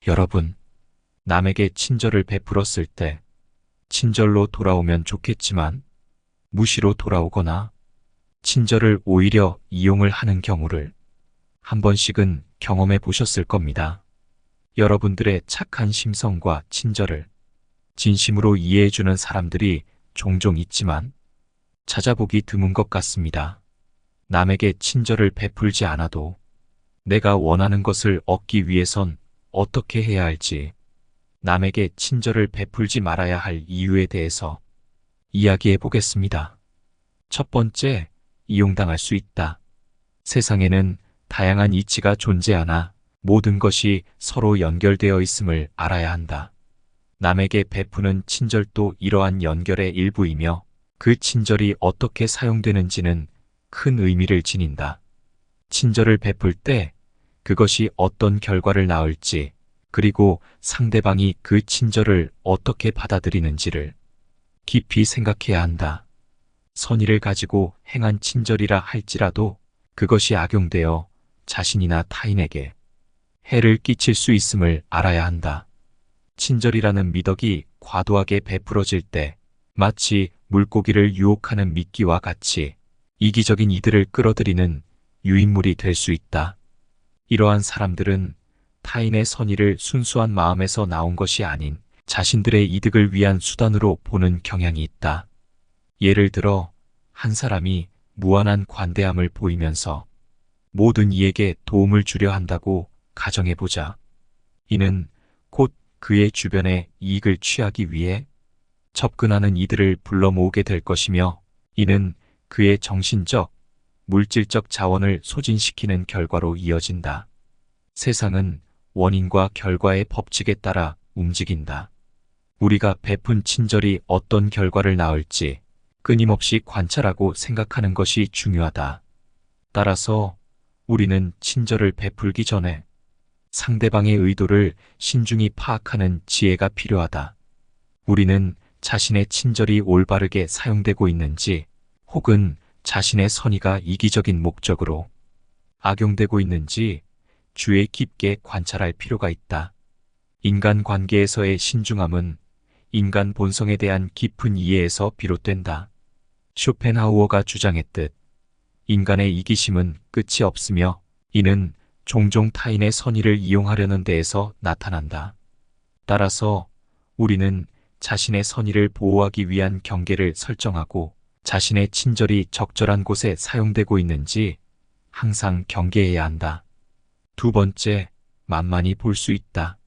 여러분, 남에게 친절을 베풀었을 때 친절로 돌아오면 좋겠지만 무시로 돌아오거나 친절을 오히려 이용을 하는 경우를 한 번씩은 경험해 보셨을 겁니다. 여러분들의 착한 심성과 친절을 진심으로 이해해주는 사람들이 종종 있지만 찾아보기 드문 것 같습니다. 남에게 친절을 베풀지 않아도 내가 원하는 것을 얻기 위해선 어떻게 해야 할지, 남에게 친절을 베풀지 말아야 할 이유에 대해서 이야기해 보겠습니다. 첫 번째, 이용당할 수 있다. 세상에는 다양한 이치가 존재하나 모든 것이 서로 연결되어 있음을 알아야 한다. 남에게 베푸는 친절도 이러한 연결의 일부이며 그 친절이 어떻게 사용되는지는 큰 의미를 지닌다. 친절을 베풀 때 그것이 어떤 결과를 낳을지, 그리고 상대방이 그 친절을 어떻게 받아들이는지를 깊이 생각해야 한다. 선의를 가지고 행한 친절이라 할지라도 그것이 악용되어 자신이나 타인에게 해를 끼칠 수 있음을 알아야 한다. 친절이라는 미덕이 과도하게 베풀어질 때 마치 물고기를 유혹하는 미끼와 같이 이기적인 이들을 끌어들이는 유인물이 될 수 있다. 이러한 사람들은 타인의 선의를 순수한 마음에서 나온 것이 아닌 자신들의 이득을 위한 수단으로 보는 경향이 있다. 예를 들어 한 사람이 무한한 관대함을 보이면서 모든 이에게 도움을 주려 한다고 가정해보자. 이는 곧 그의 주변에 이익을 취하기 위해 접근하는 이들을 불러 모으게 될 것이며, 이는 그의 정신적, 물질적 자원을 소진시키는 결과로 이어진다. 세상은 원인과 결과의 법칙에 따라 움직인다. 우리가 베푼 친절이 어떤 결과를 낳을지 끊임없이 관찰하고 생각하는 것이 중요하다. 따라서 우리는 친절을 베풀기 전에 상대방의 의도를 신중히 파악하는 지혜가 필요하다. 우리는 자신의 친절이 올바르게 사용되고 있는지, 혹은 자신의 선의가 이기적인 목적으로 악용되고 있는지 주의 깊게 관찰할 필요가 있다. 인간 관계에서의 신중함은 인간 본성에 대한 깊은 이해에서 비롯된다. 쇼펜하우어가 주장했듯 인간의 이기심은 끝이 없으며 이는 종종 타인의 선의를 이용하려는 데에서 나타난다. 따라서 우리는 자신의 선의를 보호하기 위한 경계를 설정하고 자신의 친절이 적절한 곳에 사용되고 있는지 항상 경계해야 한다. 두 번째, 만만히 볼 수 있다.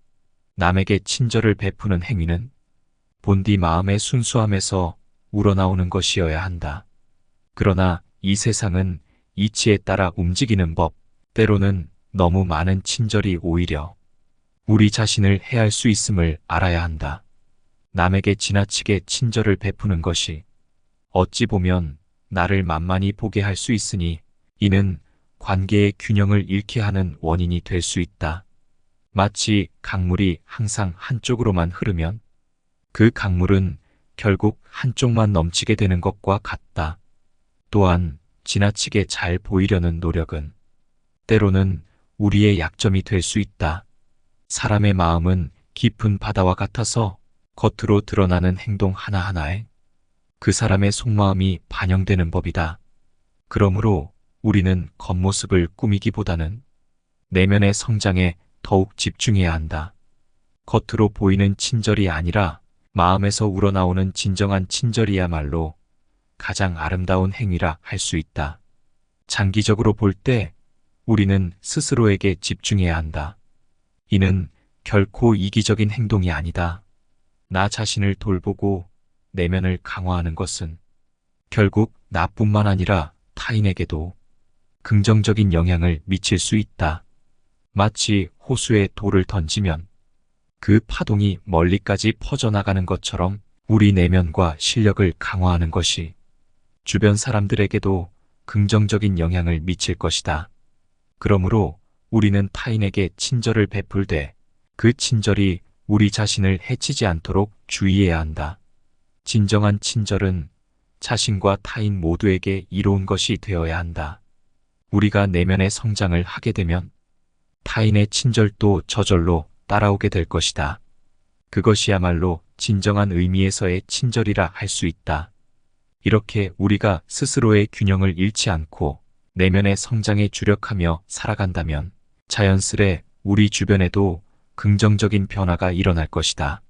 남에게 친절을 베푸는 행위는 본디 마음의 순수함에서 우러나오는 것이어야 한다. 그러나 이 세상은 이치에 따라 움직이는 법, 때로는 너무 많은 친절이 오히려 우리 자신을 해할 수 있음을 알아야 한다. 남에게 지나치게 친절을 베푸는 것이 어찌 보면 나를 만만히 보게 할 수 있으니 이는 관계의 균형을 잃게 하는 원인이 될 수 있다. 마치 강물이 항상 한쪽으로만 흐르면 그 강물은 결국 한쪽만 넘치게 되는 것과 같다. 또한 지나치게 잘 보이려는 노력은 때로는 우리의 약점이 될 수 있다. 사람의 마음은 깊은 바다와 같아서 겉으로 드러나는 행동 하나하나에 그 사람의 속마음이 반영되는 법이다. 그러므로 우리는 겉모습을 꾸미기보다는 내면의 성장에 더욱 집중해야 한다. 겉으로 보이는 친절이 아니라 마음에서 우러나오는 진정한 친절이야말로 가장 아름다운 행위라 할 수 있다. 장기적으로 볼 때 우리는 스스로에게 집중해야 한다. 이는 결코 이기적인 행동이 아니다. 나 자신을 돌보고 내면을 강화하는 것은 결국 나뿐만 아니라 타인에게도 긍정적인 영향을 미칠 수 있다. 마치 호수에 돌을 던지면 그 파동이 멀리까지 퍼져나가는 것처럼 우리 내면과 실력을 강화하는 것이 주변 사람들에게도 긍정적인 영향을 미칠 것이다. 그러므로 우리는 타인에게 친절을 베풀되 그 친절이 우리 자신을 해치지 않도록 주의해야 한다. 진정한 친절은 자신과 타인 모두에게 이로운 것이 되어야 한다. 우리가 내면의 성장을 하게 되면 타인의 친절도 저절로 따라오게 될 것이다. 그것이야말로 진정한 의미에서의 친절이라 할 수 있다. 이렇게 우리가 스스로의 균형을 잃지 않고 내면의 성장에 주력하며 살아간다면 자연스레 우리 주변에도 긍정적인 변화가 일어날 것이다.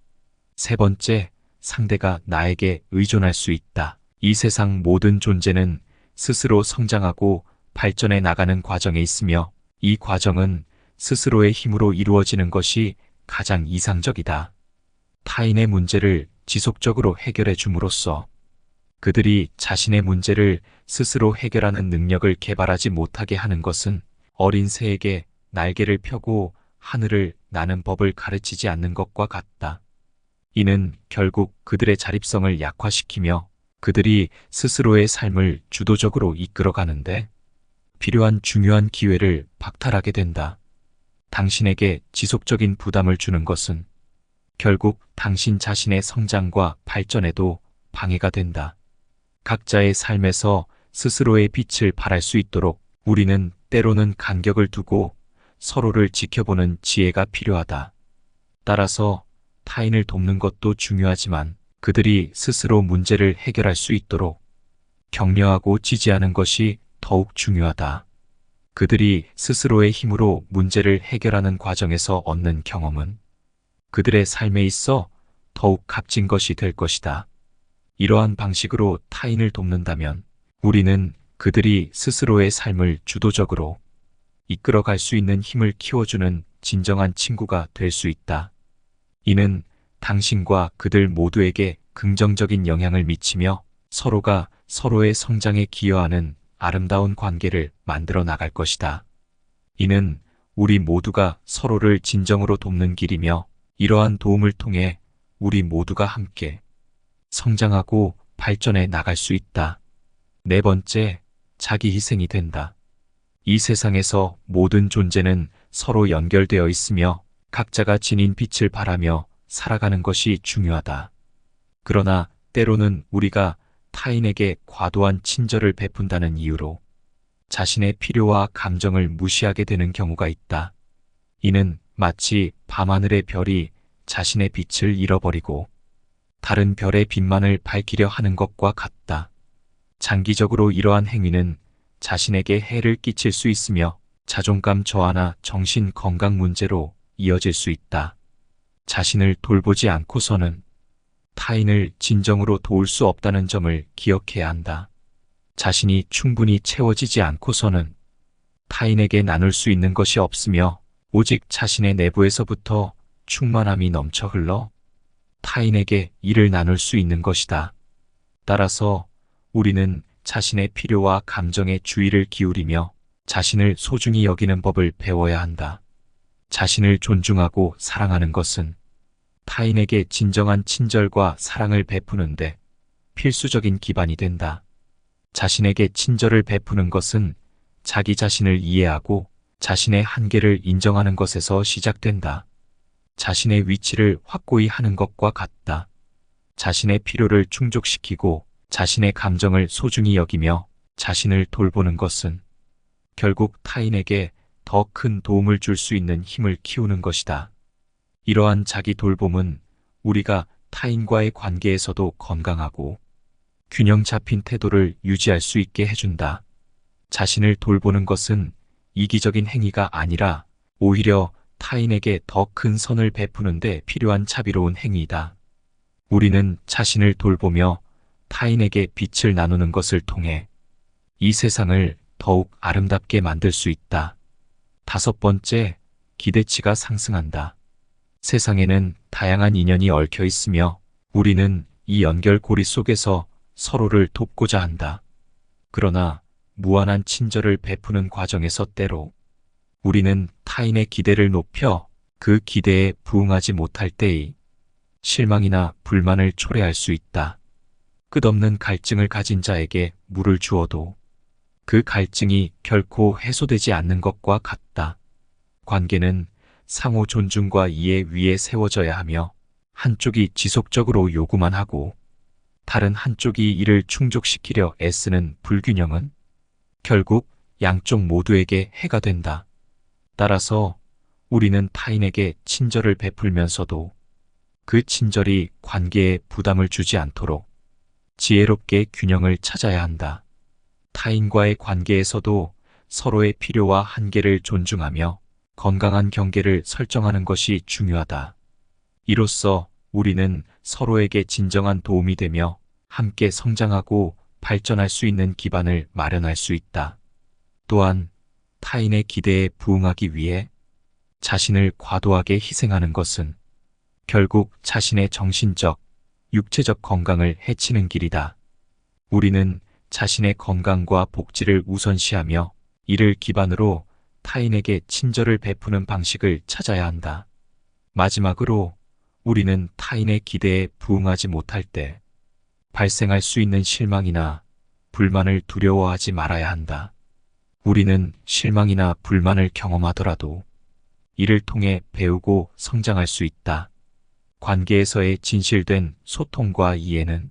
세 번째, 상대가 나에게 의존할 수 있다. 이 세상 모든 존재는 스스로 성장하고 발전해 나가는 과정에 있으며 이 과정은 스스로의 힘으로 이루어지는 것이 가장 이상적이다. 타인의 문제를 지속적으로 해결해 줌으로써 그들이 자신의 문제를 스스로 해결하는 능력을 개발하지 못하게 하는 것은 어린 새에게 날개를 펴고 하늘을 나는 법을 가르치지 않는 것과 같다. 이는 결국 그들의 자립성을 약화시키며 그들이 스스로의 삶을 주도적으로 이끌어가는데 필요한 중요한 기회를 박탈하게 된다. 당신에게 지속적인 부담을 주는 것은 결국 당신 자신의 성장과 발전에도 방해가 된다. 각자의 삶에서 스스로의 빛을 발할 수 있도록 우리는 때로는 간격을 두고 서로를 지켜보는 지혜가 필요하다. 따라서 타인을 돕는 것도 중요하지만 그들이 스스로 문제를 해결할 수 있도록 격려하고 지지하는 것이 더욱 중요하다. 그들이 스스로의 힘으로 문제를 해결하는 과정에서 얻는 경험은 그들의 삶에 있어 더욱 값진 것이 될 것이다. 이러한 방식으로 타인을 돕는다면 우리는 그들이 스스로의 삶을 주도적으로 이끌어갈 수 있는 힘을 키워주는 진정한 친구가 될 수 있다. 이는 당신과 그들 모두에게 긍정적인 영향을 미치며 서로가 서로의 성장에 기여하는 아름다운 관계를 만들어 나갈 것이다. 이는 우리 모두가 서로를 진정으로 돕는 길이며 이러한 도움을 통해 우리 모두가 함께 성장하고 발전해 나갈 수 있다. 네 번째, 자기 희생이 된다. 이 세상에서 모든 존재는 서로 연결되어 있으며 각자가 지닌 빛을 발하며 살아가는 것이 중요하다. 그러나 때로는 우리가 타인에게 과도한 친절을 베푼다는 이유로 자신의 필요와 감정을 무시하게 되는 경우가 있다. 이는 마치 밤하늘의 별이 자신의 빛을 잃어버리고 다른 별의 빛만을 밝히려 하는 것과 같다. 장기적으로 이러한 행위는 자신에게 해를 끼칠 수 있으며 자존감 저하나 정신 건강 문제로 이어질 수 있다. 자신을 돌보지 않고서는 타인을 진정으로 도울 수 없다는 점을 기억해야 한다. 자신이 충분히 채워지지 않고서는 타인에게 나눌 수 있는 것이 없으며 오직 자신의 내부에서부터 충만함이 넘쳐 흘러 타인에게 이를 나눌 수 있는 것이다. 따라서 우리는 자신의 필요와 감정에 주의를 기울이며 자신을 소중히 여기는 법을 배워야 한다. 자신을 존중하고 사랑하는 것은 타인에게 진정한 친절과 사랑을 베푸는데 필수적인 기반이 된다. 자신에게 친절을 베푸는 것은 자기 자신을 이해하고 자신의 한계를 인정하는 것에서 시작된다. 자신의 위치를 확고히 하는 것과 같다. 자신의 필요를 충족시키고 자신의 감정을 소중히 여기며 자신을 돌보는 것은 결국 타인에게 더 큰 도움을 줄 수 있는 힘을 키우는 것이다. 이러한 자기 돌봄은 우리가 타인과의 관계에서도 건강하고 균형 잡힌 태도를 유지할 수 있게 해준다. 자신을 돌보는 것은 이기적인 행위가 아니라 오히려 타인에게 더 큰 선을 베푸는 데 필요한 자비로운 행위이다. 우리는 자신을 돌보며 타인에게 빛을 나누는 것을 통해 이 세상을 더욱 아름답게 만들 수 있다. 다섯 번째, 기대치가 상승한다. 세상에는 다양한 인연이 얽혀 있으며 우리는 이 연결고리 속에서 서로를 돕고자 한다. 그러나 무한한 친절을 베푸는 과정에서 때로 우리는 타인의 기대를 높여 그 기대에 부응하지 못할 때의 실망이나 불만을 초래할 수 있다. 끝없는 갈증을 가진 자에게 물을 주어도 그 갈증이 결코 해소되지 않는 것과 같다. 관계는 상호 존중과 이해 위에 세워져야 하며 한쪽이 지속적으로 요구만 하고 다른 한쪽이 이를 충족시키려 애쓰는 불균형은 결국 양쪽 모두에게 해가 된다. 따라서 우리는 타인에게 친절을 베풀면서도 그 친절이 관계에 부담을 주지 않도록 지혜롭게 균형을 찾아야 한다. 타인과의 관계에서도 서로의 필요와 한계를 존중하며 건강한 경계를 설정하는 것이 중요하다. 이로써 우리는 서로에게 진정한 도움이 되며 함께 성장하고 발전할 수 있는 기반을 마련할 수 있다. 또한 타인의 기대에 부응하기 위해 자신을 과도하게 희생하는 것은 결국 자신의 정신적, 육체적 건강을 해치는 길이다. 우리는 자신의 건강과 복지를 우선시하며 이를 기반으로 타인에게 친절을 베푸는 방식을 찾아야 한다. 마지막으로 우리는 타인의 기대에 부응하지 못할 때 발생할 수 있는 실망이나 불만을 두려워하지 말아야 한다. 우리는 실망이나 불만을 경험하더라도 이를 통해 배우고 성장할 수 있다. 관계에서의 진실된 소통과 이해는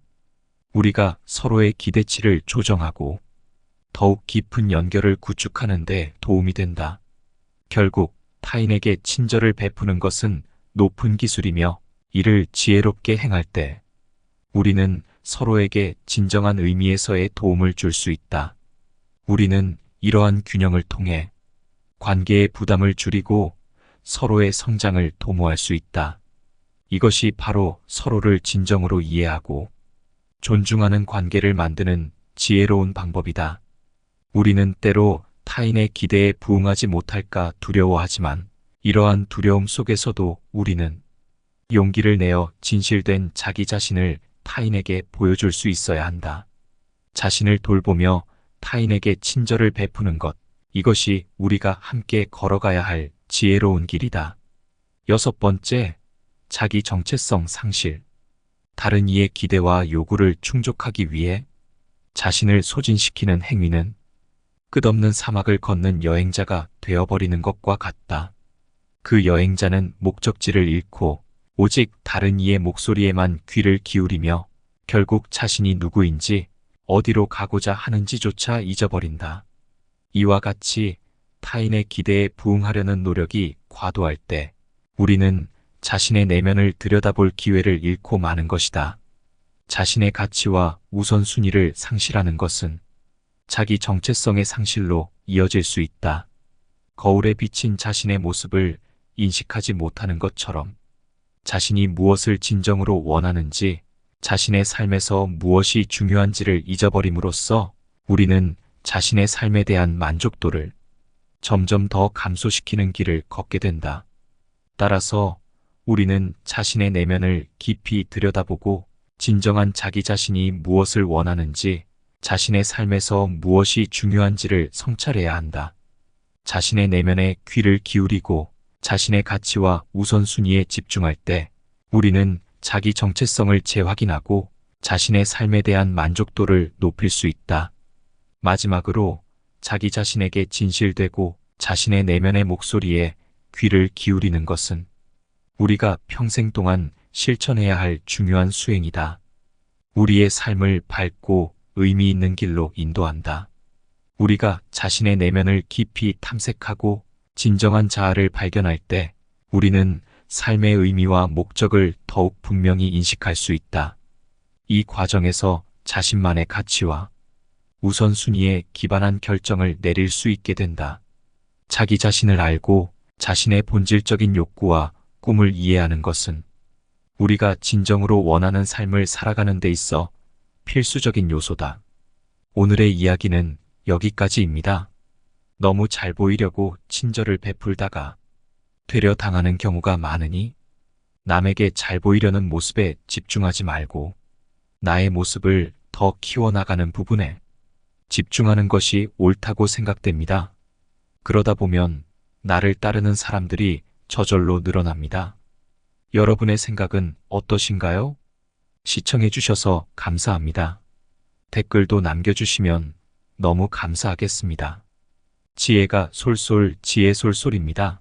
우리가 서로의 기대치를 조정하고 더욱 깊은 연결을 구축하는 데 도움이 된다. 결국 타인에게 친절을 베푸는 것은 높은 기술이며 이를 지혜롭게 행할 때 우리는 서로에게 진정한 의미에서의 도움을 줄 수 있다. 우리는 이러한 균형을 통해 관계의 부담을 줄이고 서로의 성장을 도모할 수 있다. 이것이 바로 서로를 진정으로 이해하고 존중하는 관계를 만드는 지혜로운 방법이다. 우리는 때로 타인의 기대에 부응하지 못할까 두려워하지만 이러한 두려움 속에서도 우리는 용기를 내어 진실된 자기 자신을 타인에게 보여줄 수 있어야 한다. 자신을 돌보며 타인에게 친절을 베푸는 것, 이것이 우리가 함께 걸어가야 할 지혜로운 길이다. 6번째, 자기 정체성 상실. 다른 이의 기대와 요구를 충족하기 위해 자신을 소진시키는 행위는 끝없는 사막을 걷는 여행자가 되어버리는 것과 같다. 그 여행자는 목적지를 잃고 오직 다른 이의 목소리에만 귀를 기울이며 결국 자신이 누구인지 어디로 가고자 하는지조차 잊어버린다. 이와 같이 타인의 기대에 부응하려는 노력이 과도할 때 우리는 자신의 내면을 들여다볼 기회를 잃고 마는 것이다. 자신의 가치와 우선순위를 상실하는 것은 자기 정체성의 상실로 이어질 수 있다. 거울에 비친 자신의 모습을 인식하지 못하는 것처럼 자신이 무엇을 진정으로 원하는지, 자신의 삶에서 무엇이 중요한지를 잊어버림으로써 우리는 자신의 삶에 대한 만족도를 점점 더 감소시키는 길을 걷게 된다. 따라서 우리는 자신의 내면을 깊이 들여다보고 진정한 자기 자신이 무엇을 원하는지, 자신의 삶에서 무엇이 중요한지를 성찰해야 한다. 자신의 내면에 귀를 기울이고 자신의 가치와 우선순위에 집중할 때 우리는 자기 정체성을 재확인하고 자신의 삶에 대한 만족도를 높일 수 있다. 마지막으로 자기 자신에게 진실되고 자신의 내면의 목소리에 귀를 기울이는 것은 우리가 평생 동안 실천해야 할 중요한 수행이다. 우리의 삶을 밝고 의미 있는 길로 인도한다. 우리가 자신의 내면을 깊이 탐색하고 진정한 자아를 발견할 때 우리는 삶의 의미와 목적을 더욱 분명히 인식할 수 있다. 이 과정에서 자신만의 가치와 우선순위에 기반한 결정을 내릴 수 있게 된다. 자기 자신을 알고 자신의 본질적인 욕구와 꿈을 이해하는 것은 우리가 진정으로 원하는 삶을 살아가는 데 있어 필수적인 요소다. 오늘의 이야기는 여기까지입니다. 너무 잘 보이려고 친절을 베풀다가 되려 당하는 경우가 많으니 남에게 잘 보이려는 모습에 집중하지 말고 나의 모습을 더 키워나가는 부분에 집중하는 것이 옳다고 생각됩니다. 그러다 보면 나를 따르는 사람들이 저절로 늘어납니다. 여러분의 생각은 어떠신가요? 시청해주셔서 감사합니다. 댓글도 남겨주시면 너무 감사하겠습니다. 지혜가 솔솔 지혜솔솔입니다.